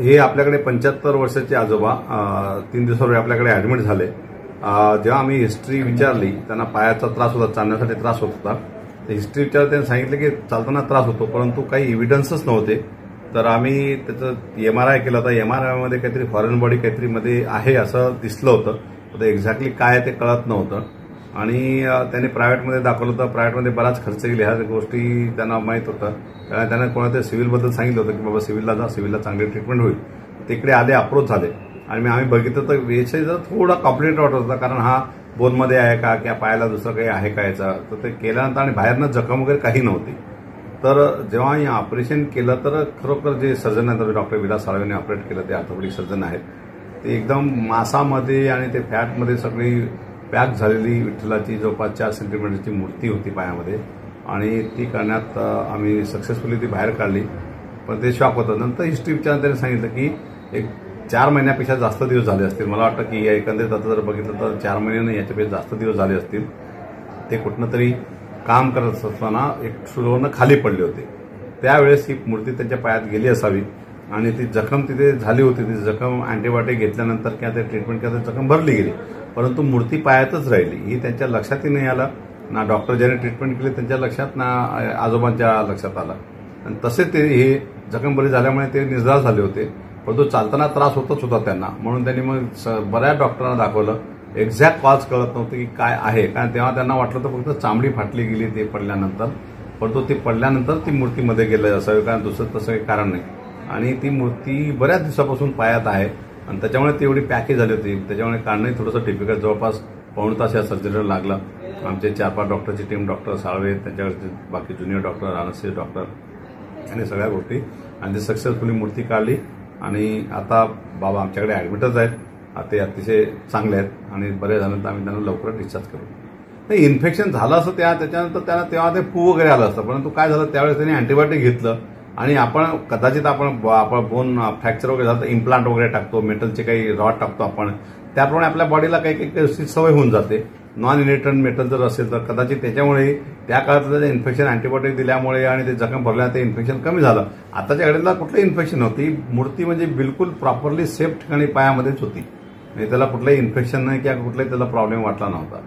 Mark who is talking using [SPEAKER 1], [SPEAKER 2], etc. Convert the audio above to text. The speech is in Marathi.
[SPEAKER 1] हे आपल्याकडे 75 वर्षाचे आजोबा 3 दिवसापूर्वी आपल्याकडे ऍडमिट झाले। जेव्हा आम्ही हिस्ट्री विचारली, त्यांना पायाचा त्रास होता, चालण्यासाठी त्रास होत होता। तर हिस्ट्री विचारली, त्यांनी सांगितलं की चालताना त्रास होतो, परंतु काही एव्हिडन्सच नव्हते। तर आम्ही त्याचं एमआरआय केला होता। एमआरआयमध्ये काहीतरी फॉरेन बॉडी काहीतरी मध्ये आहे असं दिसलं होतं, तर एक्झॅक्टली काय ते कळत नव्हतं। आणि त्यांनी प्रायव्हेटमध्ये दाखवलं होतं। प्रायव्हेटमध्ये बराच खर्च गेला, ह्या गोष्टी त्यांना माहीत होतं। कारण त्यांना कोणाच्या सिव्हिलबद्दल सांगितलं होतं की बाबा सिव्हिलला जा, सिव्हिलला चांगली ट्रीटमेंट होईल। तिकडे आले, अप्रोच झाले आणि आम्ही बघितलं तर विषय जर थोडा कॉम्प्लिकेटेड वाटत होता, कारण हा बोनमध्ये आहे का किंवा पायाला दुसरं काही आहे का याचा। तर ते केल्यानंतर आणि बाहेरनं जखम वगैरे काही नव्हती। तर जेव्हा हे ऑपरेशन केलं तर खरोखर जे सर्जन आहेत, डॉक्टर विलास साळवेने ऑपरेट केलं, ते ऑर्थोपेडिक सर्जन आहेत, ते एकदम मांसामध्ये आणि ते फॅटमध्ये सगळी पॅक झालेली विठ्ठलाची जवळपास 4 सेंटीमीटरची मूर्ती होती पायामध्ये, आणि ती करण्यात आम्ही सक्सेसफुली ती बाहेर काढली। पण ते शॉक होतं। नंतर हिस्ट्री विचारून त्यांनी सांगितलं की एक 4 महिन्यापेक्षा जास्त दिवस झाले असतील। मला वाटतं की एकंदरीत आता जर बघितलं तर 4 महिने नाही, याच्यापेक्षा जास्त दिवस झाले असतील। ते कुठनं तरी काम करत असताना एक स्टूलवरनं खाली पडले होते, त्यावेळेस ही मूर्ती त्यांच्या पायात गेली असावी आणि ती जखम तिथे झाली होती। ती जखम अँटीबायोटिक घेतल्यानंतर किंवा ते ट्रीटमेंट केलं तर जखम भरली गेली, परंतु मूर्ती पायातच राहिली। ही त्यांच्या लक्षातही नाही आलं, ना डॉक्टर ज्याने ट्रीटमेंट केली त्यांच्या लक्षात, ना आजोबांच्या लक्षात आलं। आणि तसे ते हे जखम बरी झाल्यामुळे ते निजाळ झाले होते, परंतु चालताना त्रास होतच होता त्यांना। म्हणून त्यांनी मग बऱ्याच डॉक्टरांना दाखवलं, एक्झॅक्ट कॉज कळत नव्हतं की काय आहे, कारण तेव्हा त्यांना वाटलं तर फक्त चामडी फाटली गेली ते पडल्यानंतर, परंतु ते पडल्यानंतर ती मूर्तीमध्ये गेलं असावी, कारण दुसरं तसं काही कारण नाही। आणि ती मूर्ती बऱ्याच दिवसापासून पायात आहे आणि त्याच्यामुळे ती एवढी पॅकेज झाली होती, त्याच्यामुळे काढणंही थोडंसं डिफिकल्ट, जवळपास पाऊण तास या सर्जरीला लागला। आमचे 4-5 डॉक्टरची टीम, डॉक्टर साळवे, त्यांच्याकडचे बाकी ज्युनियर डॉक्टर, अनस्टेशिस्ट डॉक्टर, आणि सगळ्या गोष्टी, आणि ती सक्सेसफुली मूर्ती काढली। आणि आता बाबा आमच्याकडे ऍडमिटच आहेत, ते अतिशय चांगले आहेत आणि बरे झाल्यानंतर आम्ही त्यांना लवकर डिस्चार्ज करू। नाही, इन्फेक्शन झालं असं त्याच्यानंतर त्यांना तेव्हा ते पू वगैरे आलं असतं, परंतु काय झालं त्यावेळेस त्यांनी अँटीबायोटिक घेतलं आणि आपण कदाचित आपण बोन फ्रॅक्चर वगैरे झालं तर इम्प्लांट वगैरे टाकतो, मेटलचे काही रॉड टाकतो आपण, त्याप्रमाणे आपल्या बॉडीला काही सवय होऊन जाते। नॉन इनेट्रंट मेटल जर असेल तर कदाचित त्याच्यामुळे त्या काळात इन्फेक्शन अँटीबायोटिक दिल्यामुळे आणि ते जखम भरल्याने ते इन्फेक्शन कमी झालं। आताच्या घडीला कुठलं इन्फेक्शन नव्हती, मूर्ती म्हणजे बिलकुल प्रॉपरली सेफ ठिकाणी पायामध्येच होती, त्याला कुठलंही इन्फेक्शन नाही किंवा कुठलाही त्याला प्रॉब्लेम वाटला नव्हता।